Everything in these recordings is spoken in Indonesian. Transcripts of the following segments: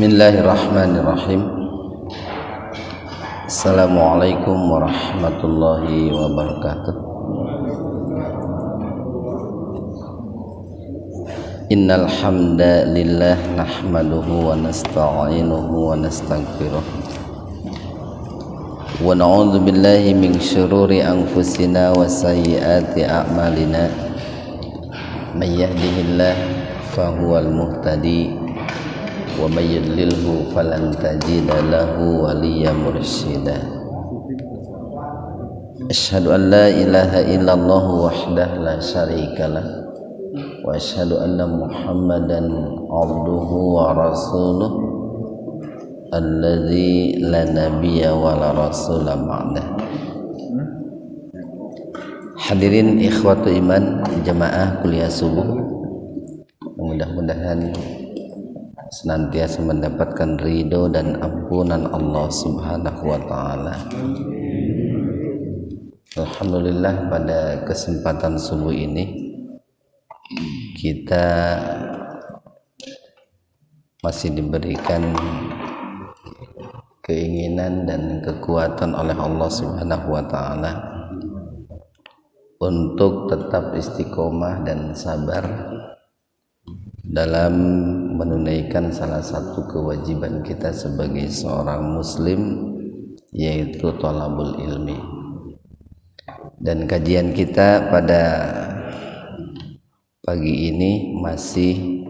Bismillahirrahmanirrahim. Assalamualaikum warahmatullahi wabarakatuh. Innal hamdalillah nahmaduhu wa nasta'inuhu wa nastaghfiruh wa na'udzu billahi min syururi anfusina wa sayyiati a'malina. May yahdihillah fahuwal muhtadi wa may yudlilhu falan tajida lahu waliyyan mursyida. Asyhadu an la ilaha illallah wahdahu la syarikalah wa asyhadu anna Muhammadan abduhu wa rasuluh alladzi la nabiyya wa la rasula ba'dah. Hadirin ikhwatu iman jamaah kuliah subuh, mudah-mudahan senantiasa mendapatkan ridho dan ampunan Allah Subhanahu wa ta'ala. Alhamdulillah, pada kesempatan subuh ini kita masih diberikan keinginan dan kekuatan oleh Allah Subhanahu wa ta'ala untuk tetap istiqomah dan sabar dalam menunaikan salah satu kewajiban kita sebagai seorang muslim, yaitu thalabul ilmi. Dan kajian kita pada pagi ini masih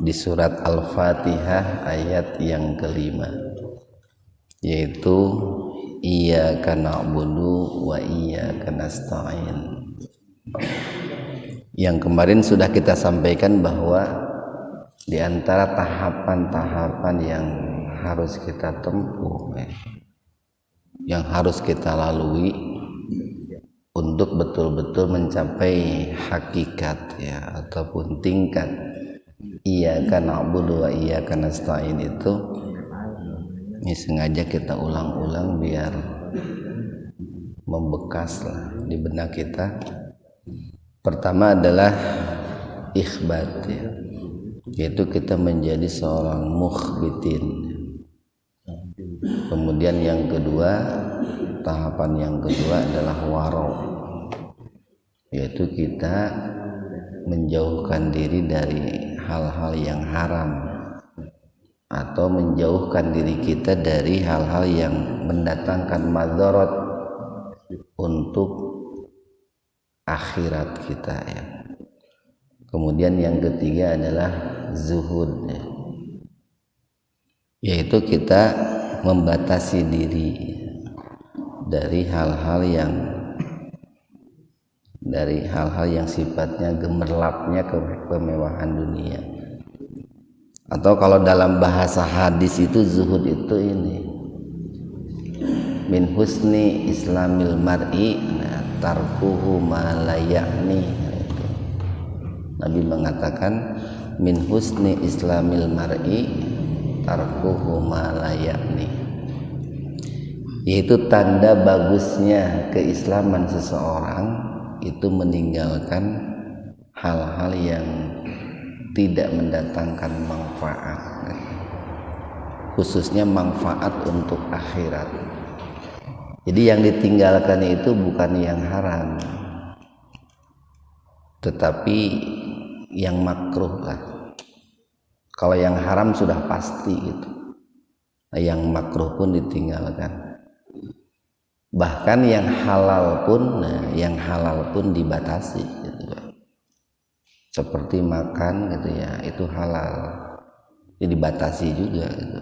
di surat Al-Fatihah ayat yang kelima, yaitu iyyaka na'budu wa iyyaka nasta'in. Yang kemarin sudah kita sampaikan bahwa di antara tahapan-tahapan yang harus kita tempuh, yang harus kita lalui untuk betul-betul mencapai hakikat ataupun tingkat iyyaka na'budu wa iyyaka nasta'in itu, ini sengaja kita ulang-ulang biar membekas di benak kita. Pertama adalah ikhbat, yaitu kita menjadi seorang mukhbitin. Kemudian yang kedua, tahapan yang kedua adalah waro, yaitu kita menjauhkan diri dari hal-hal yang haram atau menjauhkan diri kita dari hal-hal yang mendatangkan madharat untuk akhirat kita Kemudian yang ketiga adalah zuhud, yaitu kita membatasi diri dari hal-hal yang sifatnya gemerlapnya kemewahan dunia. Atau kalau dalam bahasa hadis itu zuhud itu ini min husni islamil mar'i tarkuhu ma la ya'ni. Nabi mengatakan min husni islamil mar'i tarkuhu ma la ya'ni, yaitu tanda bagusnya keislaman seseorang itu meninggalkan hal-hal yang tidak mendatangkan manfaat, khususnya manfaat untuk akhirat. Jadi yang ditinggalkan itu bukan yang haram, tetapi yang makruh lah. Kalau yang haram sudah pasti gitu, yang makruh pun ditinggalkan. Bahkan yang halal pun dibatasi gitu. Seperti makan gitu itu halal, dibatasi juga gitu.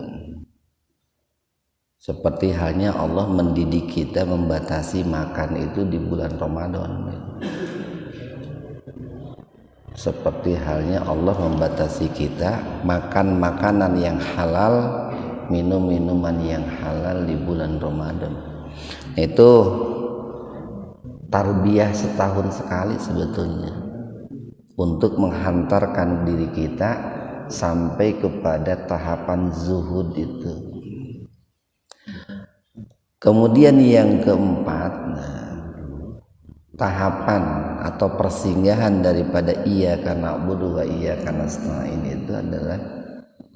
Seperti halnya Allah mendidik kita membatasi makan itu di bulan Ramadan. Seperti halnya Allah membatasi kita makan makanan yang halal, minum minuman yang halal di bulan Ramadan. Itu tarbiyah setahun sekali sebetulnya, untuk menghantarkan diri kita sampai kepada tahapan zuhud itu. Kemudian yang keempat, tahapan atau persinggahan daripada iyyaka na'budu wa iyyaka nasta'in itu adalah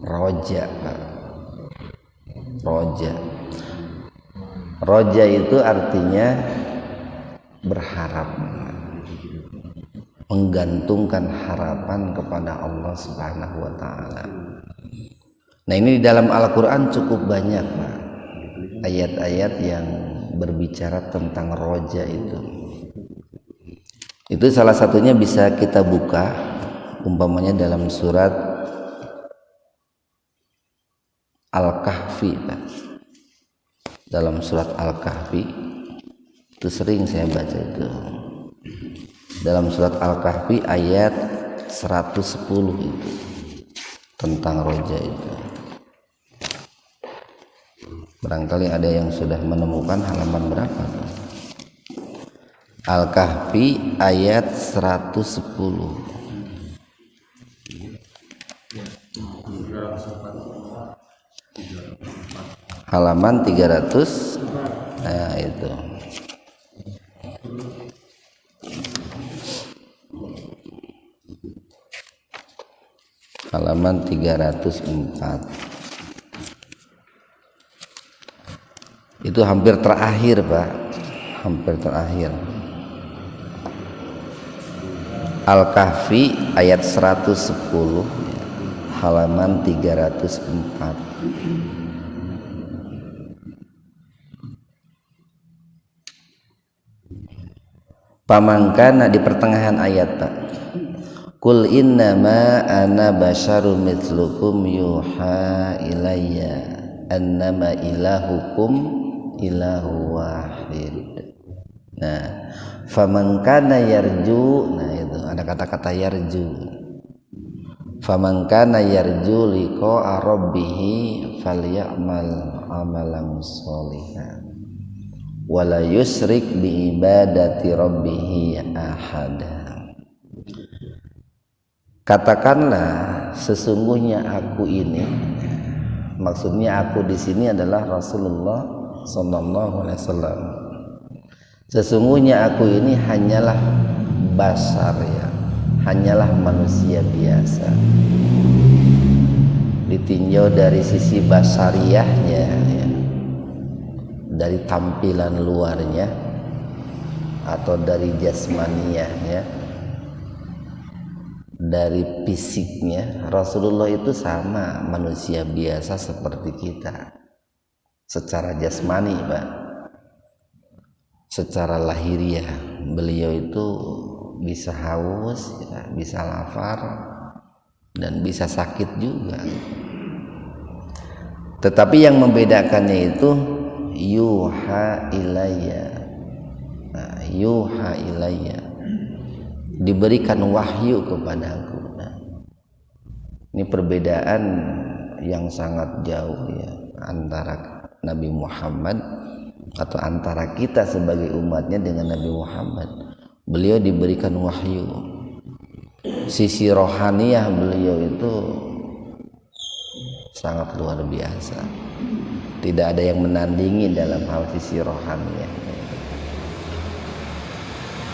roja. Roja itu artinya berharap, menggantungkan harapan kepada Allah Subhanahu wa taala. Nah, ini di dalam Al-Qur'an cukup banyak, Pak, ayat-ayat yang berbicara tentang roja itu. Itu salah satunya bisa kita buka umpamanya dalam surat Al-Kahfi, Pak. Dalam surat Al-Kahfi itu sering saya baca itu. Dalam surat Al-Kahfi ayat 110 itu tentang roja itu. Barangkali ada yang sudah menemukan halaman berapa? Al-Kahfi ayat 110. Halaman 300. Nah, itu. Halaman 304. Itu hampir terakhir, Pak. Hampir terakhir. Al-Kahfi ayat 110 halaman 304. Pamangkana di pertengahan ayat, Pak. Qul innama ana basyarum mitslukum yuha ilayya annama ilahukum ilahu wahid. Nah, faman kana yarju, nah itu ada kata-kata yarju. Faman kana yarju liqa'a rabbih falyamal amalan sholihan wala yusrik bi ibadati rabbih ahada. Katakanlah sesungguhnya aku ini, maksudnya aku di sini adalah Rasulullah sallallahu alaihi wasallam. Sesungguhnya aku ini hanyalah basar, ya, hanyalah manusia biasa. Ditinjau dari sisi basariyahnya, ya, dari tampilan luarnya atau dari jasmaniyahnya, dari fisiknya, Rasulullah itu sama manusia biasa seperti kita secara jasmani, Pak. Secara lahiriah beliau itu bisa haus, ya, bisa lapar, dan bisa sakit juga. Tetapi yang membedakannya itu yuha ilayya. Nah, yuha ilayya, diberikan wahyu kepadaku. Nah, ini perbedaan yang sangat jauh, ya, antara Nabi Muhammad atau antara kita sebagai umatnya dengan Nabi Muhammad. Beliau diberikan wahyu. Sisi rohaniyah beliau itu sangat luar biasa. Tidak ada yang menandingi dalam hal sisi rohaniyah.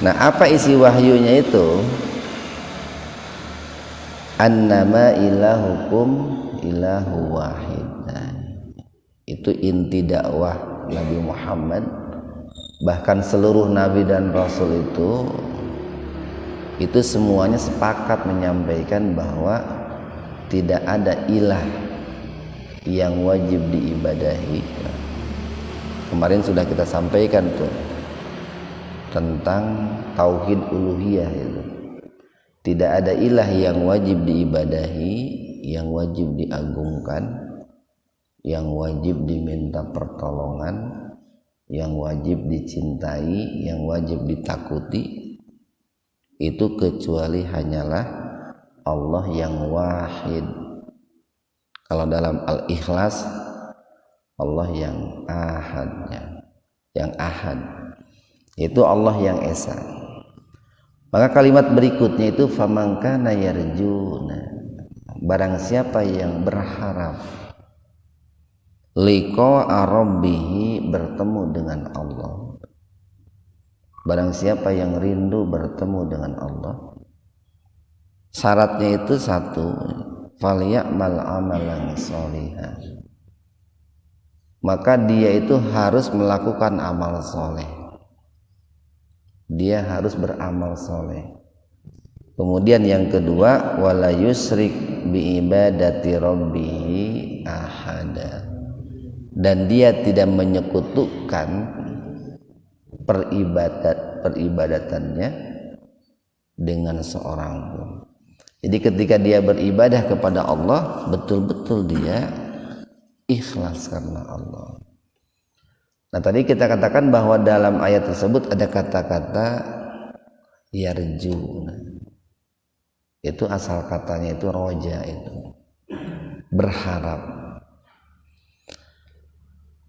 Nah, apa isi wahyunya itu? Annama ilahukum ilahu wahid. Nah, itu inti dakwah Nabi Muhammad. Bahkan seluruh nabi dan rasul itu semuanya sepakat menyampaikan bahwa tidak ada ilah yang wajib diibadahi. Kemarin sudah kita sampaikan tuh tentang tauhid uluhiyah itu. Tidak ada ilah yang wajib diibadahi, yang wajib diagungkan, yang wajib diminta pertolongan, yang wajib dicintai, yang wajib ditakuti, itu kecuali hanyalah Allah yang wahid. Kalau dalam Al-Ikhlas, Allah yang ahadnya, yang ahad, itu Allah yang esa. Maka kalimat berikutnya itu faman kana yarjuna, barang siapa yang berharap liqa'a rabbih, bertemu dengan Allah. Barang siapa yang rindu bertemu dengan Allah, syaratnya itu satu, falyamal amalan sholihan, maka dia itu harus melakukan amal soleh, dia harus beramal soleh. Kemudian yang kedua, wala yusrik bi ibadati rabbih ahada, dan dia tidak menyekutukan peribadatannya dengan seorang pun. Jadi ketika dia beribadah kepada Allah, betul-betul dia ikhlas karena Allah. Nah, tadi kita katakan bahwa dalam ayat tersebut ada kata-kata yarju. Itu asal katanya itu roja, itu berharap.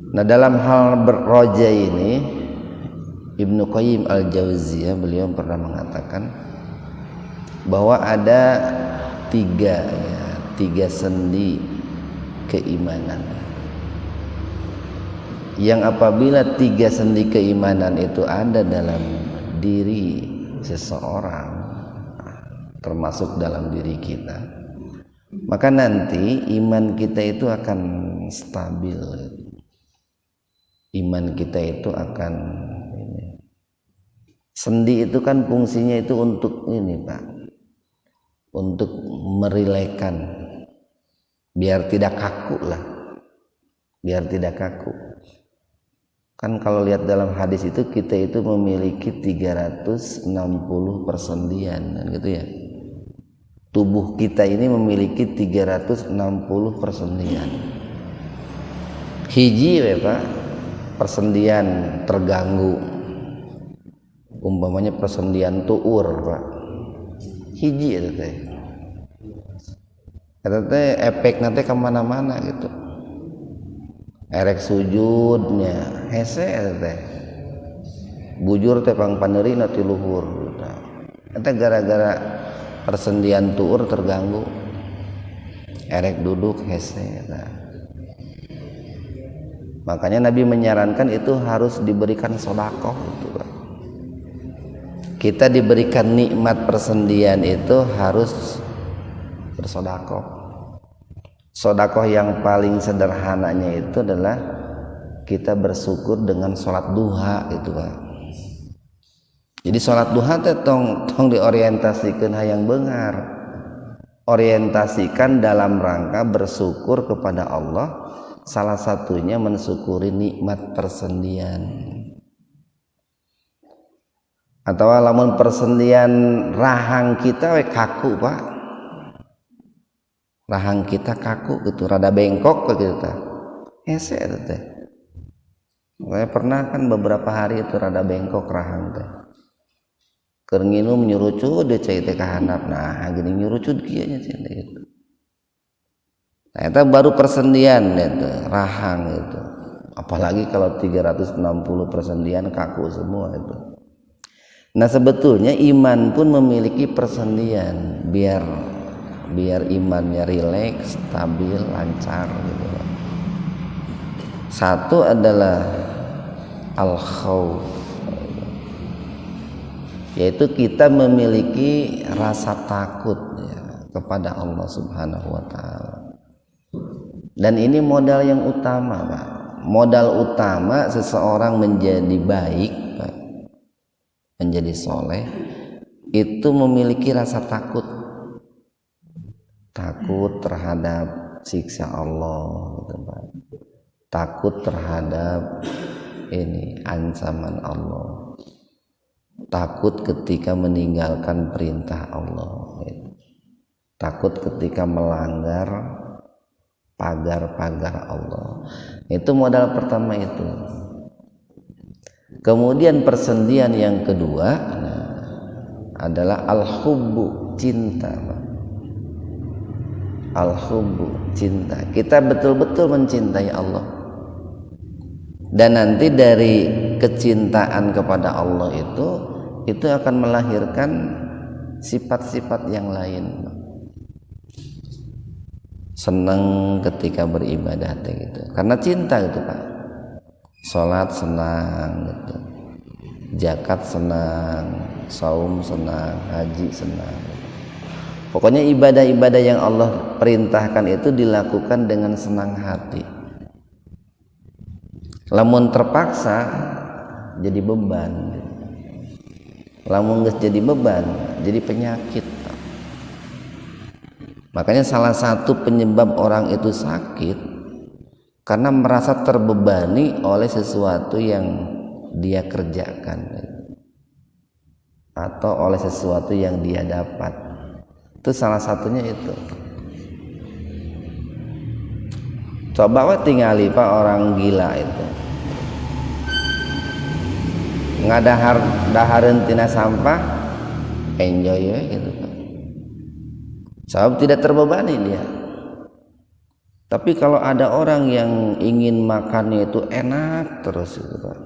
Nah, dalam hal berroja ini Ibnu Qayyim al-Jauziyah beliau pernah mengatakan bahwa ada tiga sendi keimanan, yang apabila tiga sendi keimanan itu ada dalam diri seseorang, termasuk dalam diri kita, maka nanti iman kita itu akan stabil, iman kita itu akan ini. Sendi itu kan fungsinya itu untuk ini Pak, untuk merilekkan, biar tidak kaku lah, biar tidak kaku. Kan kalau lihat dalam hadis itu kita itu memiliki 360 persendian gitu ya. Tubuh kita ini memiliki 360 persendian. Hiji ya Pak, persendian terganggu, umpamanya persendian tuur Pak, hiji itu teh, efek nanti kemana-mana gitu. Erek sujudnya hese teh, bujur teh pang paneri nanti luhur. Itu gara-gara persendian tuur terganggu, erek duduk hese. Makanya Nabi menyarankan itu harus diberikan sedekah itu Pak. Kita diberikan nikmat persendian itu harus bersedekah. Sedekah yang paling sederhananya itu adalah kita bersyukur dengan sholat duha itu Pak. Jadi sholat duha teh tong diorientasikan hayang beungar, orientasikan dalam rangka bersyukur kepada Allah, salah satunya mensyukuri nikmat persendian. Atau lamun persendian rahang kita we kaku Pak, rahang kita kaku gitu, rada bengkok gitu teh, hese itu teh. Saya pernah kan beberapa hari itu rada bengkok rahang teh, keur nginum nyurucud deh cai teh ka handap, nah gini nyurucud kieu nya cai gitu. Nah itu baru persendian itu rahang itu, apalagi kalau 360 persendian kaku semua itu. Nah sebetulnya iman pun memiliki persendian biar imannya rileks, stabil, lancar gitu. Satu adalah al-khauf, yaitu kita memiliki rasa takut ya, kepada Allah Subhanahu wa taala. Dan ini modal yang utama Pak. Modal utama seseorang menjadi baik Pak, menjadi soleh, itu memiliki rasa takut. Takut terhadap siksa Allah gitu Pak. Takut terhadap ini ancaman Allah. Takut ketika meninggalkan perintah Allah gitu. Takut ketika melanggar pagar-pagar Allah. Itu modal pertama itu. Kemudian persendian yang kedua adalah al-hubbu, cinta. Al-hubbu, cinta. Kita betul-betul mencintai Allah. Dan nanti dari kecintaan kepada Allah itu akan melahirkan sifat-sifat yang lain. Senang ketika beribadah gitu, karena cinta gitu Pak. Sholat senang gitu, zakat senang, saum senang, haji senang. Pokoknya ibadah-ibadah yang Allah perintahkan itu dilakukan dengan senang hati. Lamun terpaksa jadi beban, lamun geus jadi beban jadi penyakit. Makanya salah satu penyebab orang itu sakit karena merasa terbebani oleh sesuatu yang dia kerjakan atau oleh sesuatu yang dia dapat. Itu salah satunya itu. Coba we tingali Pak orang gila itu ngadahareun tina sampah enjoy ya gitu Pak. Sebab tidak terbebani dia. Tapi kalau ada orang yang ingin makannya itu enak terus gitu Pak.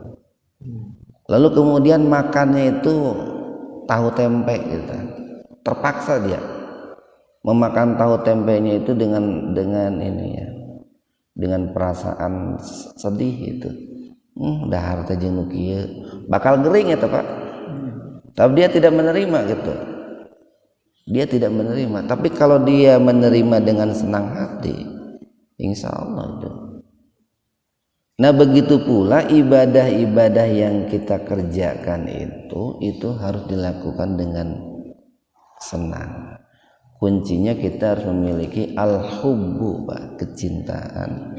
Lalu kemudian makannya itu tahu tempe gitu. Terpaksa dia memakan tahu tempenya itu dengan ini ya. Dengan perasaan sedih itu. Dahar teh jeung nu kieu bakal gering eta Pak. Tapi dia tidak menerima gitu. Dia tidak menerima. Tapi kalau dia menerima dengan senang hati, insya Allah itu. Nah begitu pula ibadah-ibadah yang kita kerjakan itu harus dilakukan dengan senang. Kuncinya kita harus memiliki al-hubbu, kecintaan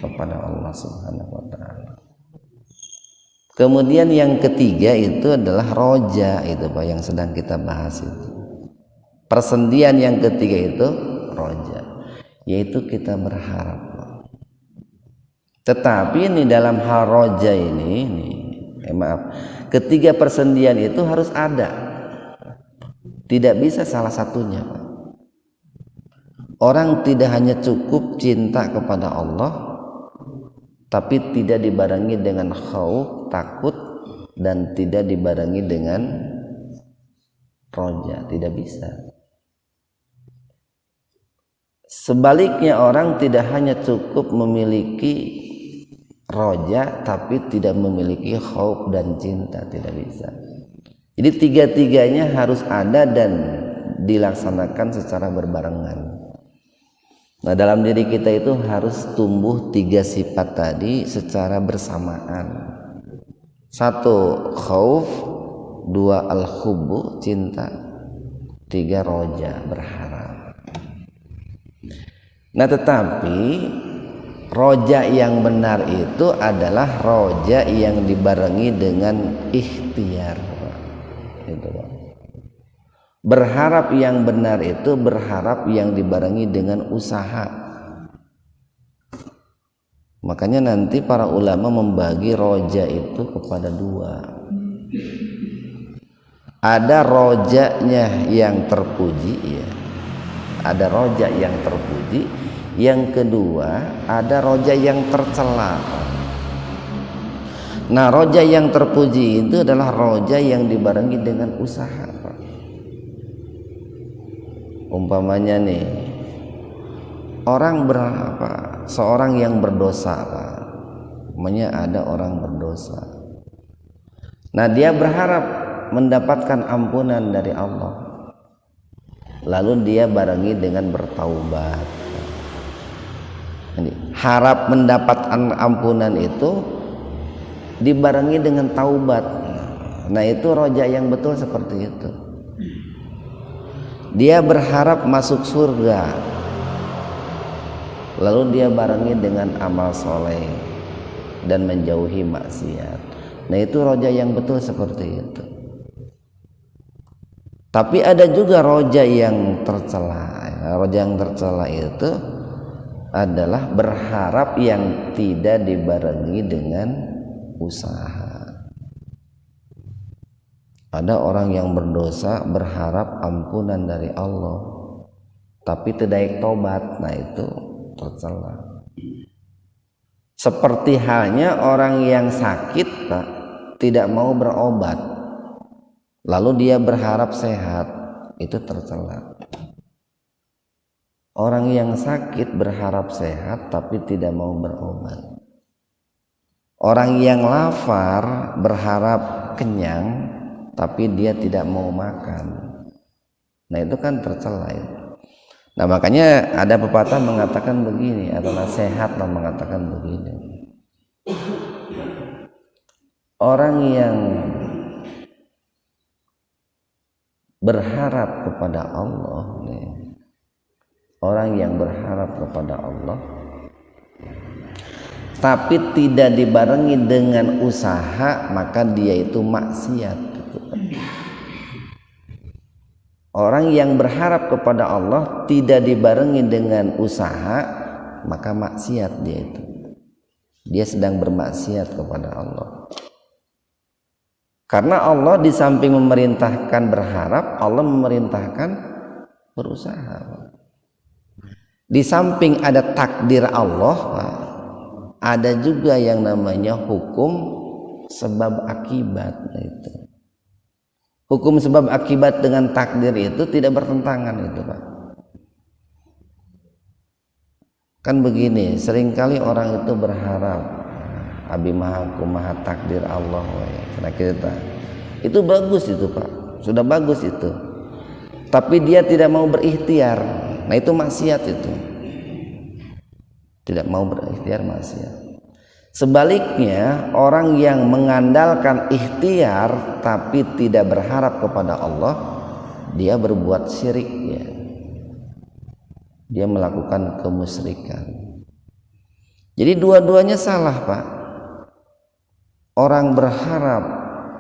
kepada Allah Subhanahu wa taala. Kemudian yang ketiga itu adalah roja itu Pak yang sedang kita bahas itu. Persendian yang ketiga itu roja, yaitu kita berharap. Tetapi ini dalam hal roja ini ketiga persendian itu harus ada. Tidak bisa salah satunya Pak. Orang tidak hanya cukup cinta kepada Allah, tapi tidak dibarengi dengan khauf, takut, dan tidak dibarengi dengan roja, tidak bisa. Sebaliknya orang tidak hanya cukup memiliki roja, tapi tidak memiliki khauf dan cinta, tidak bisa. Jadi tiga-tiganya harus ada dan dilaksanakan secara berbarengan. Nah dalam diri kita itu harus tumbuh tiga sifat tadi secara bersamaan. Satu khauf, dua al-hubbu cinta, tiga roja berharap. Nah tetapi roja yang benar itu adalah roja yang dibarengi dengan ikhtiar. Itu Pak. Berharap yang benar itu berharap yang dibarengi dengan usaha. Makanya nanti para ulama membagi roja itu kepada dua. Ada rojanya yang terpuji ya. Ada roja yang terpuji. Yang kedua ada roja yang tercela. Nah roja yang terpuji itu adalah roja yang dibarengi dengan usaha. Umpamanya nih orang seorang yang berdosa Pak. Umpamanya ada orang berdosa. Nah dia berharap mendapatkan ampunan dari Allah. Lalu dia barengi dengan bertaubat. Harap mendapatkan ampunan itu dibarengi dengan taubat. Nah itu roja yang betul seperti itu. Dia berharap masuk surga, lalu dia barengi dengan amal soleh dan menjauhi maksiat. Nah itu roja yang betul seperti itu. Tapi ada juga roja yang tercela. Roja yang tercela itu adalah berharap yang tidak dibarengi dengan usaha. Ada orang yang berdosa berharap ampunan dari Allah, tapi tidak tobat. Nah itu tercela. Seperti halnya orang yang sakit Pak, tidak mau berobat, lalu dia berharap sehat, itu tercela. Orang yang sakit berharap sehat tapi tidak mau berobat. Orang yang lapar berharap kenyang tapi dia tidak mau makan. Nah itu kan tercela itu. Nah makanya ada pepatah mengatakan begini, atau nasihat lah mengatakan begini, orang yang berharap kepada Allah, orang yang berharap kepada Allah tapi tidak dibarengi dengan usaha, maka dia itu maksiat. Orang yang berharap kepada Allah tidak dibarengi dengan usaha, maka maksiat dia itu. Dia sedang bermaksiat kepada Allah. Karena Allah di samping memerintahkan berharap, Allah memerintahkan berusaha. Di samping ada takdir Allah, ada juga yang namanya hukum sebab akibat. Itu hukum sebab akibat dengan takdir itu tidak bertentangan itu, Pak. Kan begini, seringkali orang itu berharap abi maha kumaha takdir Allah, karena kita itu bagus itu, Pak, sudah bagus itu, tapi dia tidak mau berikhtiar. Nah itu maksiat itu, tidak mau berikhtiar maksiat. Sebaliknya, orang yang mengandalkan ikhtiar tapi tidak berharap kepada Allah, dia berbuat syirik, ya. Dia melakukan kemusyrikan. Jadi dua-duanya salah, Pak. Orang berharap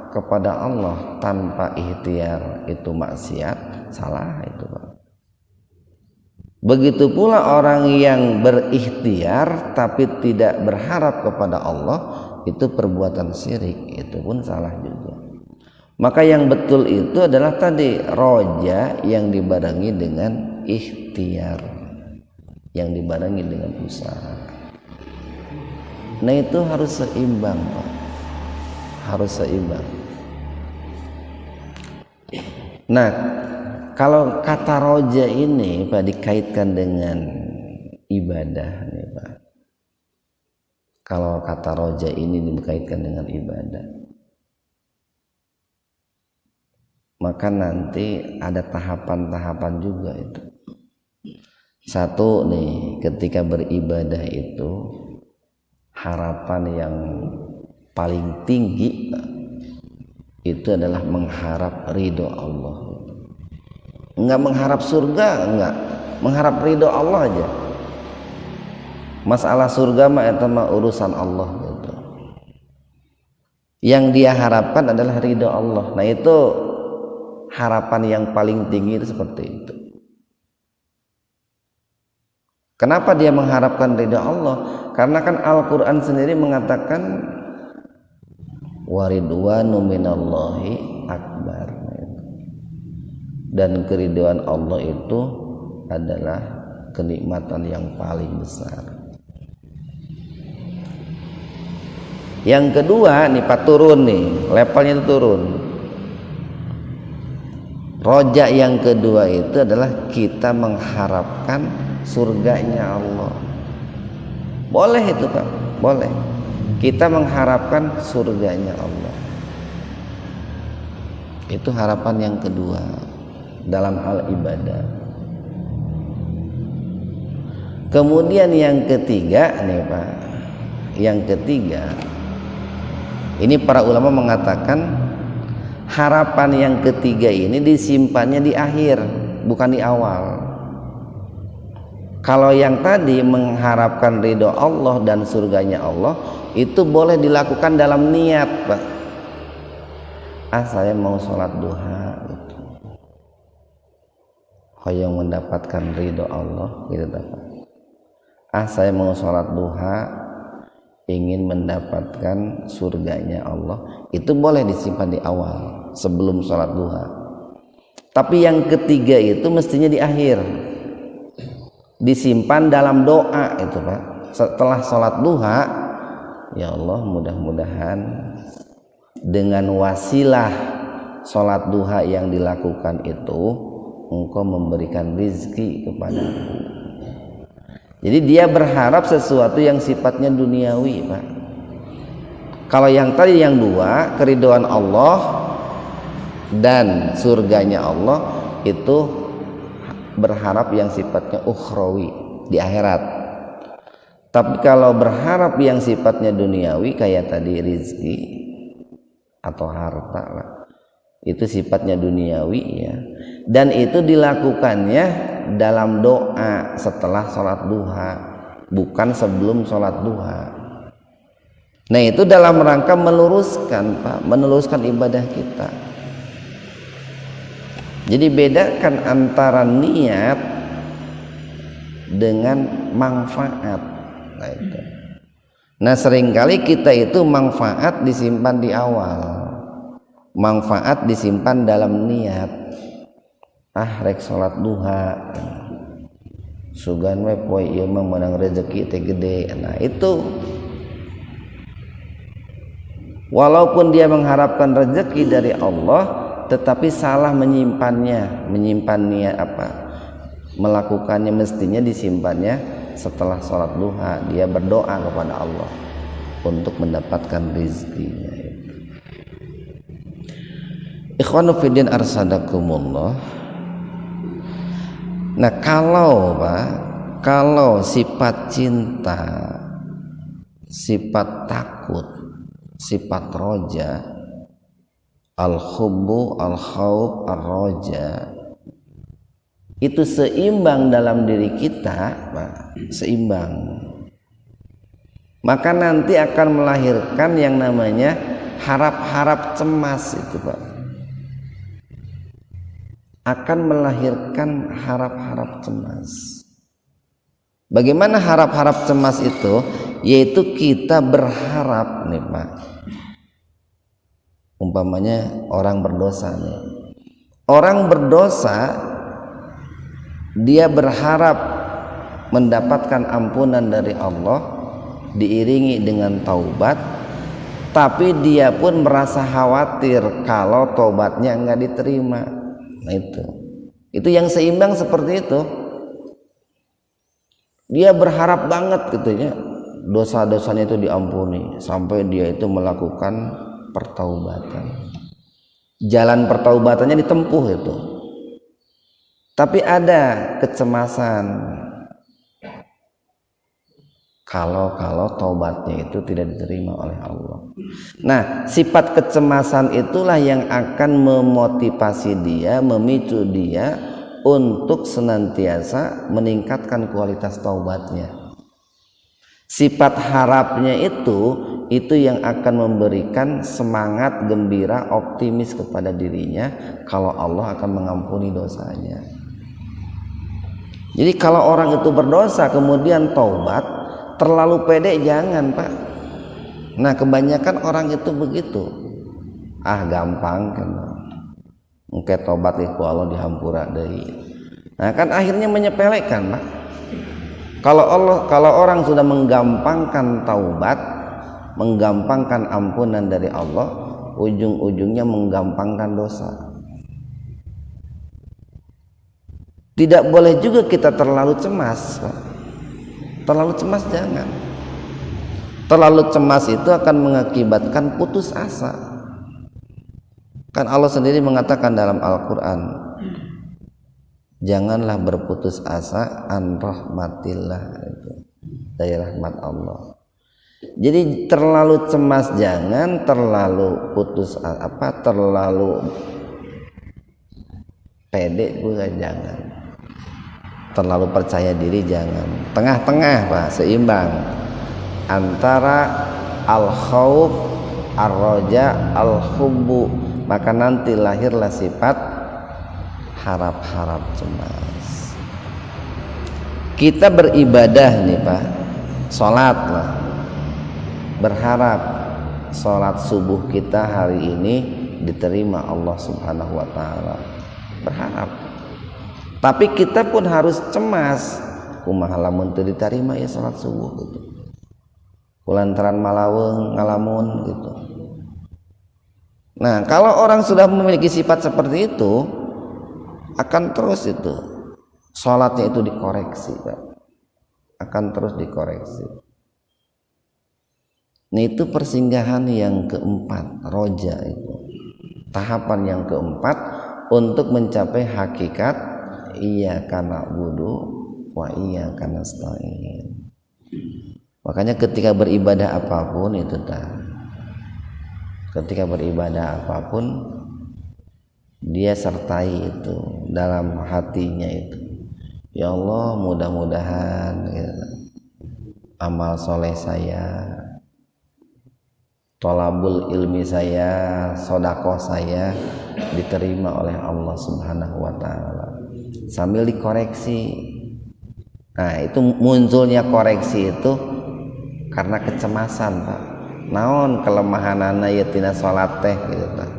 kepada Allah tanpa ikhtiar itu maksiat, salah itu, Pak. Begitu pula orang yang berikhtiar tapi tidak berharap kepada Allah, itu perbuatan syirik, itu pun salah juga. Maka yang betul itu adalah tadi roja yang dibarengi dengan ikhtiar, yang dibarengi dengan usaha. Nah itu harus seimbang, Pak. Harus seimbang. Nah kalau kata roja ini, Pak, dikaitkan dengan ibadah nih, Pak. Kalau kata roja ini dikaitkan dengan ibadah, maka nanti ada tahapan-tahapan juga itu. Satu nih, ketika beribadah itu harapan yang paling tinggi, Pak, itu adalah mengharap ridho Allah. Enggak mengharap surga, enggak, mengharap ridho Allah aja. Masalah surga mah itu mah urusan Allah gitu. Yang dia harapkan adalah ridho Allah. Nah itu harapan yang paling tinggi itu seperti itu. Kenapa dia mengharapkan ridho Allah? Karena kan Al-Quran sendiri mengatakan waridwanu minallahi akbar, dan keridhaan Allah itu adalah kenikmatan yang paling besar. Yang kedua nih, Pak, turun nih, levelnya itu turun. Roja yang kedua itu adalah kita mengharapkan surganya Allah. Boleh itu, Pak, boleh. Kita mengharapkan surganya Allah. Itu harapan yang kedua dalam hal ibadah. Kemudian yang ketiga nih, Pak, yang ketiga ini para ulama mengatakan harapan yang ketiga ini disimpannya di akhir, bukan di awal. Kalau yang tadi mengharapkan ridho Allah dan surganya Allah, itu boleh dilakukan dalam niat, Pak. Saya mau sholat duha gitu, yang mendapatkan ridho Allah gitu, Pak. Saya mau sholat duha ingin mendapatkan surganya Allah, itu boleh disimpan di awal sebelum sholat duha. Tapi yang ketiga itu mestinya di akhir, disimpan dalam doa itu, Pak. Setelah sholat duha, ya Allah, mudah-mudahan dengan wasilah sholat duha yang dilakukan itu Engkau memberikan rizki kepadaku. Jadi dia berharap sesuatu yang sifatnya duniawi, Pak. Kalau yang tadi yang dua, keridhaan Allah dan surganya Allah, itu berharap yang sifatnya ukhrawi di akhirat. Tapi kalau berharap yang sifatnya duniawi kayak tadi rizki atau harta lah, itu sifatnya duniawi ya, dan itu dilakukannya dalam doa setelah sholat duha, bukan sebelum sholat duha. Nah itu dalam rangka meluruskan Pak, meluruskan ibadah kita. Jadi bedakan antara niat dengan manfaat. Nah seringkali kita itu manfaat disimpan di awal, manfaat disimpan dalam niat. Rek sholat duha sugan we poe ieu mah menang rezeki teh gede. Nah itu walaupun dia mengharapkan rezeki dari Allah, tetapi salah menyimpannya, menyimpan niat melakukannya mestinya disimpannya setelah sholat duha. Dia berdoa kepada Allah untuk mendapatkan rizkinya. Ikhwanu fiddin arsadakumullah. Nah kalau sifat cinta, sifat takut, sifat roja, al-hubbu, al-khawf, ar-roja, itu seimbang dalam diri kita, Pak, seimbang, maka nanti akan melahirkan yang namanya harap-harap cemas itu Pak, akan melahirkan harap-harap cemas. Bagaimana harap-harap cemas itu? Yaitu kita berharap nih Pak, umpamanya orang berdosa nih, orang berdosa dia berharap mendapatkan ampunan dari Allah diiringi dengan taubat, tapi dia pun merasa khawatir kalau taubatnya enggak diterima. Nah itu yang seimbang seperti itu. Dia berharap banget gitu ya, dosa-dosanya itu diampuni sampai dia itu melakukan pertaubatan. Jalan pertaubatannya ditempuh itu. Tapi ada kecemasan kalau taubatnya itu tidak diterima oleh Allah. Nah, sifat kecemasan itulah yang akan memotivasi dia, memicu dia untuk senantiasa meningkatkan kualitas taubatnya. Sifat harapnya itu yang akan memberikan semangat, gembira, optimis kepada dirinya kalau Allah akan mengampuni dosanya. Jadi kalau orang itu berdosa kemudian taubat, terlalu pede jangan Pak. Nah kebanyakan orang itu begitu, gampang kan, mungkin taubat itu Allah dihampura deui. Nah kan akhirnya menyepelekan Pak. Kalau orang sudah menggampangkan taubat, menggampangkan ampunan dari Allah, ujung-ujungnya menggampangkan dosa. Tidak boleh juga kita terlalu cemas, Pak. Terlalu cemas jangan. Terlalu cemas itu akan mengakibatkan putus asa. Kan Allah sendiri mengatakan dalam Al-Quran, janganlah berputus asa an rahmatillah, dari rahmat Allah. Jadi terlalu cemas jangan, terlalu putus terlalu pede juga jangan, terlalu percaya diri jangan. Tengah-tengah Pak, seimbang antara al-khauf, ar-roja, al-hubbu, maka nanti lahirlah sifat harap-harap cemas. Kita beribadah nih Pak, sholat lah, berharap sholat subuh kita hari ini diterima Allah Subhanahu wa Ta'ala, berharap. Tapi kita pun harus cemas, kumaha lamun teu diterima ya sholat subuh gitu, kulantaran malaweung ngalamun gitu. Nah kalau orang sudah memiliki sifat seperti itu, akan terus itu sholatnya itu dikoreksi Pak, akan terus dikoreksi. Nah itu persinggahan yang keempat, roja itu tahapan yang keempat untuk mencapai hakikat iyyaka na'budu wa iyyaka nasta'in. Makanya ketika beribadah apapun itu ketika beribadah apapun dia sertai itu dalam hatinya itu. Ya Allah, mudah-mudahan amal soleh saya, tolabul ilmi saya, sodakoh saya diterima oleh Allah Subhanahu wa ta'ala, sambil dikoreksi. Nah, itu munculnya koreksi itu karena kecemasan, Pak. Naon kelemahanana ya tina salat teh gitu, Pak.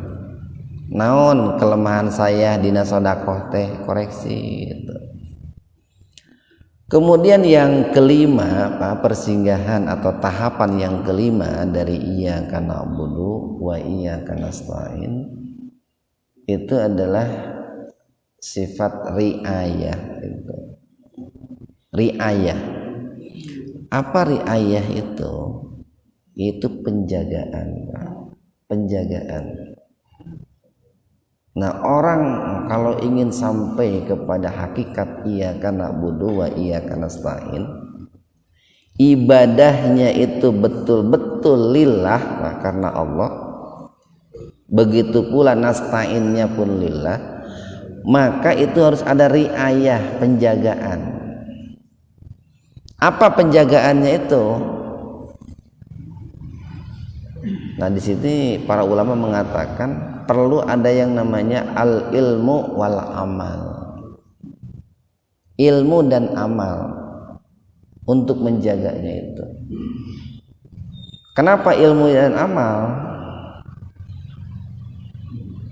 Naon kelemahan saya dina sodakoh teh, koreksi gitu. Kemudian yang kelima, Pak, persinggahan atau tahapan yang kelima dari iyyaka na'budu wa iyyaka nasta'in itu adalah sifat riayah itu. Riayah. Apa riayah itu? Itu penjagaan, Pak. Penjagaan. Nah, orang kalau ingin sampai kepada hakikat iyyaka na'budu wa iyyaka nasta'in, ibadahnya itu betul-betul lillah, Pak, karena Allah. Begitu pula nasta'innya pun lillah. Maka itu harus ada riayah, penjagaan. Apa penjagaannya itu? Nah, di sini para ulama mengatakan perlu ada yang namanya al ilmu wal amal. Ilmu dan amal untuk menjaganya itu. Kenapa ilmu dan amal?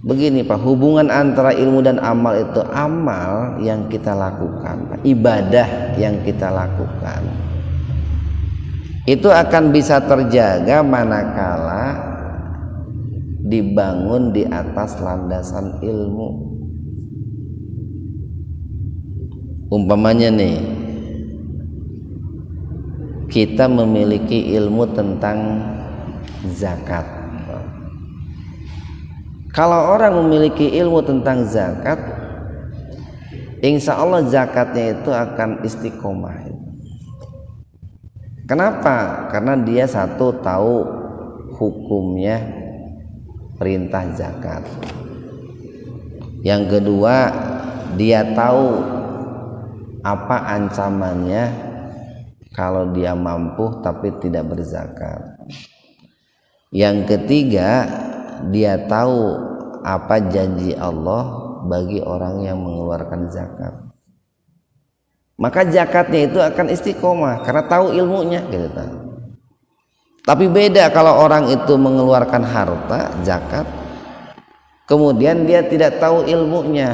Begini, Pak, hubungan antara ilmu dan amal itu amal yang kita lakukan, Pak, ibadah yang kita lakukan itu akan bisa terjaga manakala dibangun di atas landasan ilmu. Umpamanya nih, kita memiliki ilmu tentang zakat. Kalau orang memiliki ilmu tentang zakat, insya Allah zakatnya itu akan istiqomah. Kenapa? Karena dia satu tahu hukumnya perintah zakat. Yang kedua, dia tahu apa ancamannya kalau dia mampu tapi tidak berzakat. Yang ketiga, dia tahu apa janji Allah bagi orang yang mengeluarkan zakat. Maka zakatnya itu akan istiqomah karena tahu ilmunya gitu. Tapi beda kalau orang itu mengeluarkan harta zakat kemudian dia tidak tahu ilmunya.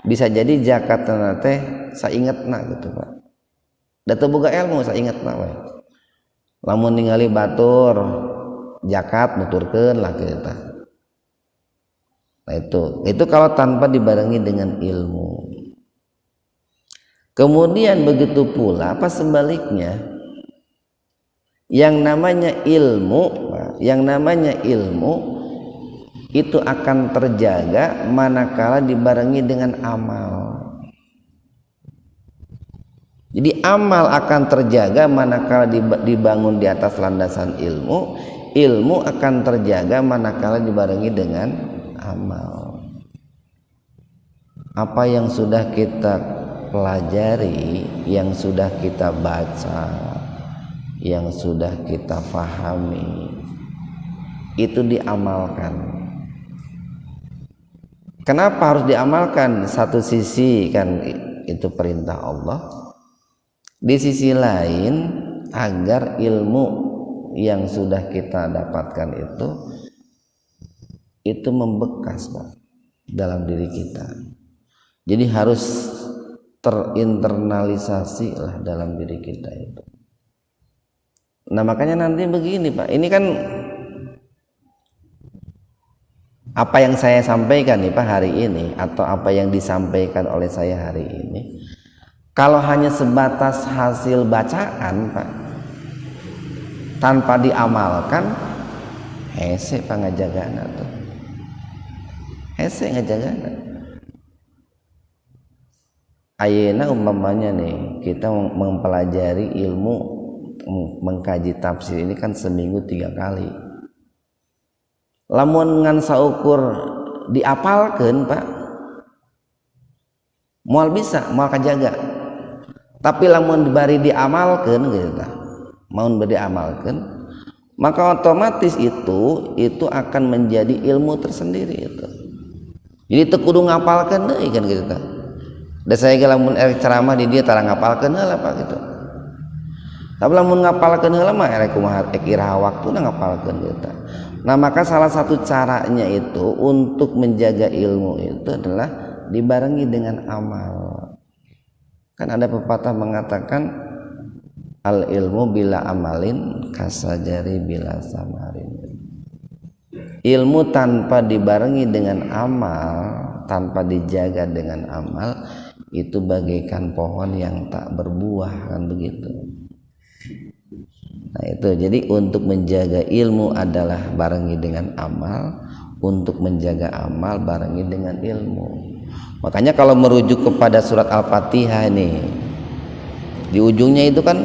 Bisa jadi zakat teh saingetna gitu, Pak. Da teu boga ilmu saingetna we. Lamun ningali batur zakat nuturkeun lah kita. Nah, itu kalau tanpa dibarengi dengan ilmu. Kemudian begitu pula apa sebaliknya, yang namanya ilmu itu akan terjaga manakala dibarengi dengan amal. Jadi amal akan terjaga manakala dibangun di atas landasan ilmu. Ilmu akan terjaga manakala dibarengi dengan amal. Apa yang sudah kita pelajari, yang sudah kita baca, yang sudah kita fahami, itu diamalkan. Kenapa harus diamalkan? Satu sisi kan itu perintah Allah, di sisi lain agar ilmu yang sudah kita dapatkan itu membekas, Pak, dalam diri kita. Jadi harus terinternalisasi lah dalam diri kita itu. Nah, makanya nanti begini, Pak, ini kan apa yang saya sampaikan nih, Pak, hari ini, atau apa yang disampaikan oleh saya hari ini, kalau hanya sebatas hasil bacaan, Pak, tanpa diamalkan, hese Pak ngajagana tuh, hese ngajagana. ayeuna umpamanya nih kita mempelajari ilmu mengkaji tafsir ini kan seminggu 3 kali. Lamun ngan saukur diapalkeun Pak, moal bisa, moal kajaga. Tapi lamun dibari diamalkeun gitu, mau bari amalkeun, maka otomatis itu akan menjadi ilmu tersendiri itu. Jadi teu kudu ngapalkeun deui kan gitu. Da saya ge lamun ceramah di dia tara ngapalkeun heula Pak gitu. Tapi lamun ngapalkeun heula mah erek kumaha iraha waktuna ngapalkeun gitu. Nah, maka salah satu caranya itu untuk menjaga ilmu itu adalah dibarengi dengan amal. Kan ada pepatah mengatakan al ilmu bila amalin kasajari bila samarin. Ilmu tanpa dibarengi dengan amal, tanpa dijaga dengan amal, itu bagaikan pohon yang tak berbuah, kan begitu. Nah itu, jadi untuk menjaga ilmu adalah barengi dengan amal, untuk menjaga amal barengi dengan ilmu. Makanya kalau merujuk kepada surat Al-Fatihah ini, di ujungnya itu kan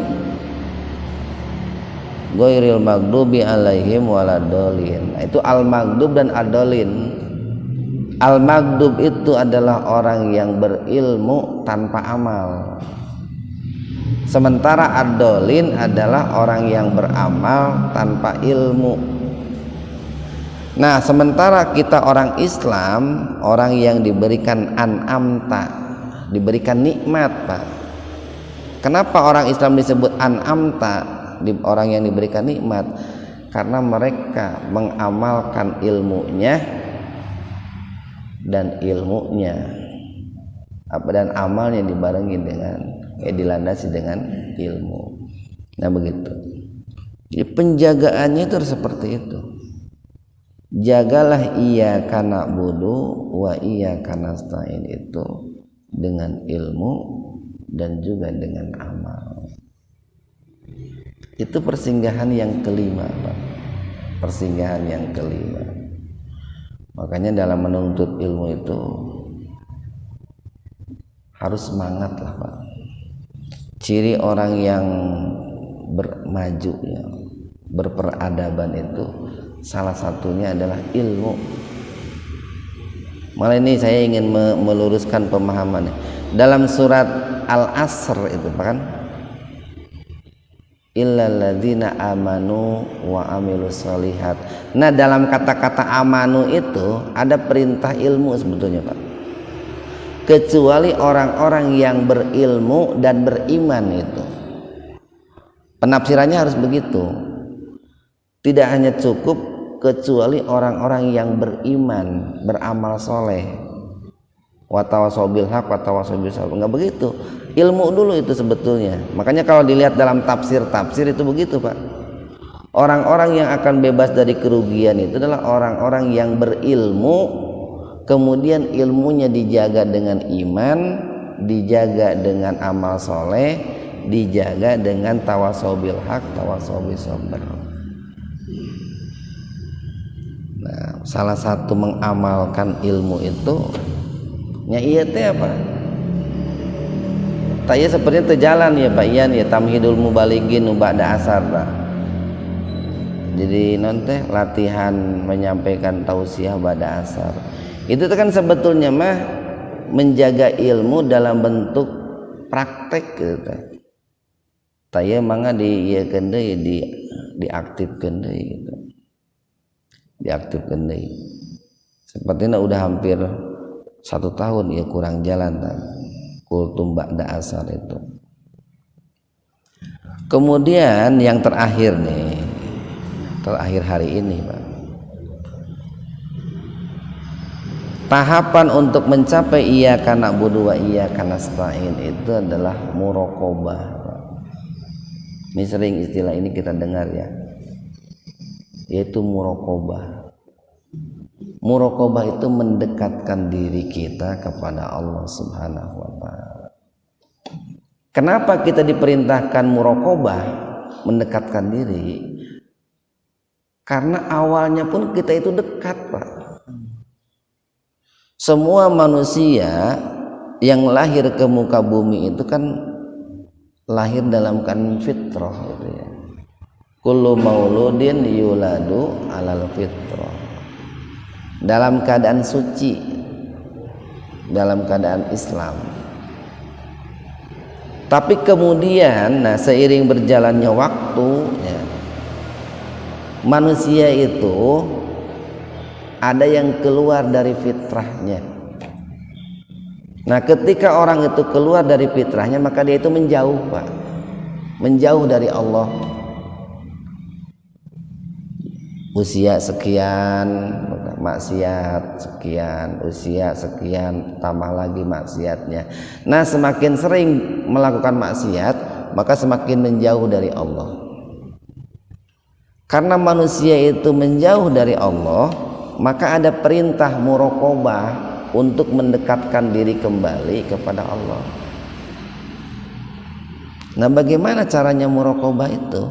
ghairil maghdubi alaihim waladhdallin. Nah, itu al-maghdub dan ad-dallin. Al-maghdub itu adalah orang yang berilmu tanpa amal. Sementara ad-dallin adalah orang yang beramal tanpa ilmu. Nah, sementara kita orang Islam, orang yang diberikan an'amta, diberikan nikmat, Pak. Kenapa orang Islam disebut an'amta, orang yang diberikan nikmat? Karena mereka mengamalkan ilmunya dan amalnya dibarengi dengan dilandasi dengan ilmu. Nah begitu. Jadi penjagaannya itu harus seperti itu. Jagalah iyyaka na'budu wa iyyaka nasta'in itu dengan ilmu dan juga dengan amal. Itu persinggahan yang kelima, Pak. Persinggahan yang kelima. Makanya dalam menuntut ilmu itu harus semangat lah, Pak. Ciri orang yang bermaju ya, berperadaban itu salah satunya adalah ilmu. Malah ini saya ingin meluruskan pemahaman dalam surat Al-Asr itu kan, illal ladzina amanu wa amilus solihat. Nah dalam kata-kata amanu itu ada perintah ilmu sebetulnya, Pak. Kecuali orang-orang yang berilmu dan beriman itu. Penafsirannya harus begitu. Tidak hanya cukup kecuali orang-orang yang beriman, beramal soleh. Wa tawassaw bil haq wa tawassaw bis sabr. Enggak begitu. Ilmu dulu itu sebetulnya. Makanya kalau dilihat dalam tafsir itu begitu, Pak. Orang-orang yang akan bebas dari kerugian itu adalah orang-orang yang berilmu, kemudian ilmunya dijaga dengan iman, dijaga dengan amal soleh, dijaga dengan tawassaw bil haq, tawassaw bis sabr. Nah, salah satu mengamalkan ilmu itu nya iya teh apa? Taya sepertinya terjalan ya Pak Ian ya, tamhidul mubaligin ba'da asar lah. Jadi nanti latihan menyampaikan tausiah ba'da asar. Itu kan sebetulnya mah menjaga ilmu dalam bentuk praktek gitu. Taya mangga diieukeun deui, diaktifkeun deui gitu. Diaktifkeun deui. Sepertinya udah hampir 1 tahun ya kurang jalan kan. Kultum ba'da asar itu. Kemudian yang terakhir nih, terakhir hari ini, Pak. Tahapan untuk mencapai iyyaka na'budu wa iyyaka nasta'in itu adalah muraqabah, Pak. Ini sering istilah ini kita dengar ya, yaitu muraqabah. Muraqabah itu mendekatkan diri kita kepada Allah Subhanahu wa taala. Kenapa kita diperintahkan muraqabah, mendekatkan diri? Karena awalnya pun kita itu dekat, Pak. Semua manusia yang lahir ke muka bumi itu kan lahir dalam keadaan fitrah gitu ya. Kullu mauludin yuladu alal fitrah, dalam keadaan suci, dalam keadaan Islam. Tapi kemudian seiring berjalannya waktu ya, manusia itu ada yang keluar dari fitrahnya. Nah, ketika orang itu keluar dari fitrahnya, maka dia itu menjauh, Pak. Menjauh dari Allah. Usia sekian maksiat, sekian usia sekian tambah lagi maksiatnya. Nah, semakin sering melakukan maksiat, maka semakin menjauh dari Allah. Karena manusia itu menjauh dari Allah, maka ada perintah muraqabah untuk mendekatkan diri kembali kepada Allah. Nah, bagaimana caranya muraqabah itu?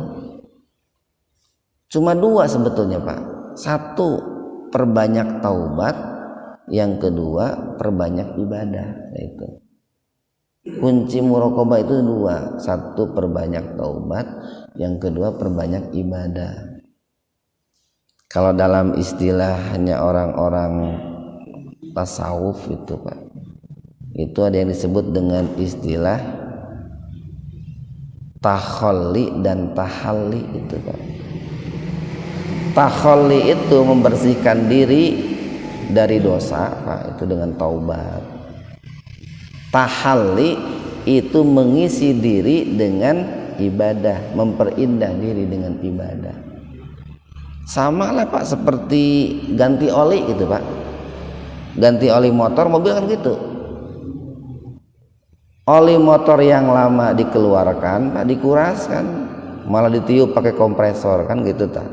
Cuma dua sebetulnya, Pak. Satu, perbanyak taubat. Yang kedua, perbanyak ibadah. Itu kunci muraqabah itu dua. Satu, perbanyak taubat. Yang kedua, perbanyak ibadah. Kalau dalam istilahnya orang-orang tasawuf itu, Pak, itu ada yang disebut dengan istilah takhalli dan tahalli itu, Pak. Takhalli itu membersihkan diri dari dosa, Pak, itu dengan taubat. Tahalli itu mengisi diri dengan ibadah, memperindah diri dengan ibadah. Sama lah, Pak, seperti ganti oli gitu, Pak. Ganti oli motor, mobil kan gitu. Oli motor yang lama dikeluarkan, Pak, dikuraskan, malah ditiup pakai kompresor kan gitu, tak.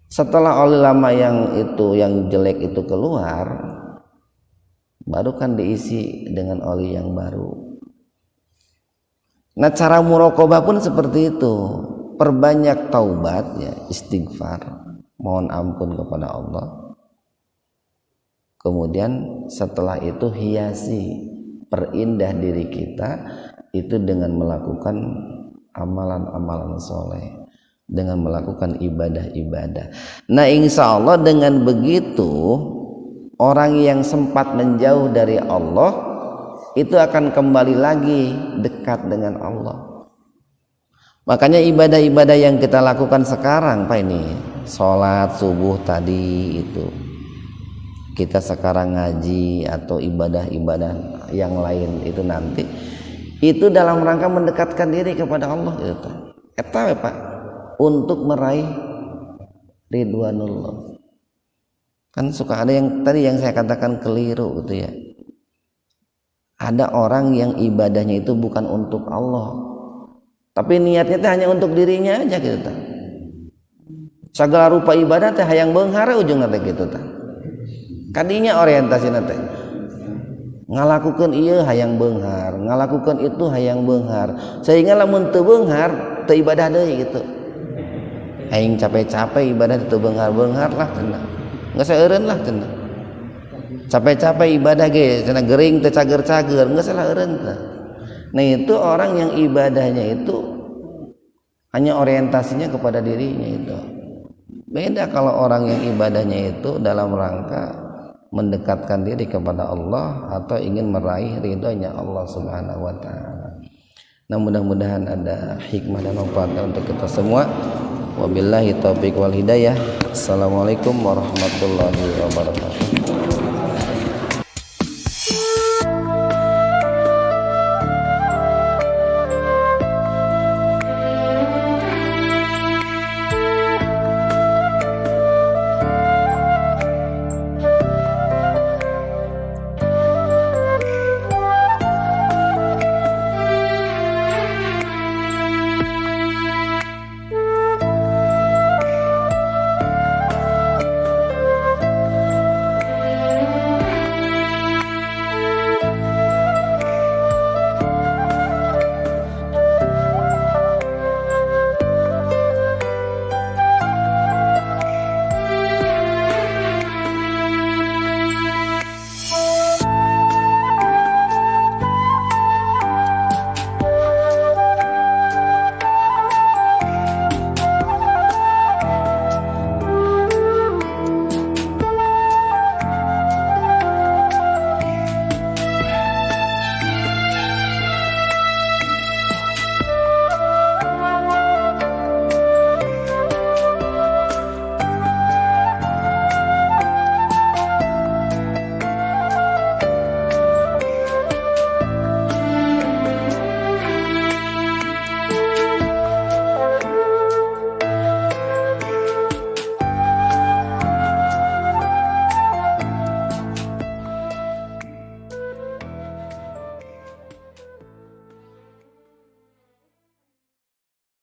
Setelah oli lama yang jelek itu keluar, baru kan diisi dengan oli yang baru. Nah, cara muraqabah pun seperti itu. Perbanyak taubat ya, istighfar, mohon ampun kepada Allah. Kemudian setelah itu hiasi, perindah diri kita itu dengan melakukan amalan-amalan soleh, dengan melakukan ibadah-ibadah. Nah, insya Allah dengan begitu orang yang sempat menjauh dari Allah itu akan kembali lagi dekat dengan Allah. Makanya ibadah-ibadah yang kita lakukan sekarang, Pak, ini sholat subuh tadi itu, kita sekarang ngaji atau ibadah-ibadah yang lain itu nanti, itu dalam rangka mendekatkan diri kepada Allah gitu. Eta Pak, untuk meraih ridwanullah. Kan suka ada yang tadi yang saya katakan keliru gitu ya. Ada orang yang ibadahnya itu bukan untuk Allah, tapi niatnya teh hanya untuk dirinya aja gitu tah. Segala rupa ibadah teh hayang beunghar ujungna teh gitu tah. Kadinya orientasina teh ngalakukeun ieu hayang beunghar, ngalakukeun itu hayang beunghar, sehingga lamun teu beunghar teu ibadah deui gitu. Hayang capek-capek ibadah teu beunghar-beunghar lah cenah. Geus eureun lah cenah. Capek-capek ibadah ge cenah gering teu cager-cager, geus salah eureun tah. Nah, itu orang yang ibadahnya itu hanya orientasinya kepada dirinya itu. Beda kalau orang yang ibadahnya itu dalam rangka mendekatkan diri kepada Allah atau ingin meraih ridhonya Allah Subhanahu wa taala. Nah, mudah-mudahan ada hikmah dan manfaat untuk kita semua. Wabillahi taufiq wal hidayah. Assalamualaikum warahmatullahi wabarakatuh.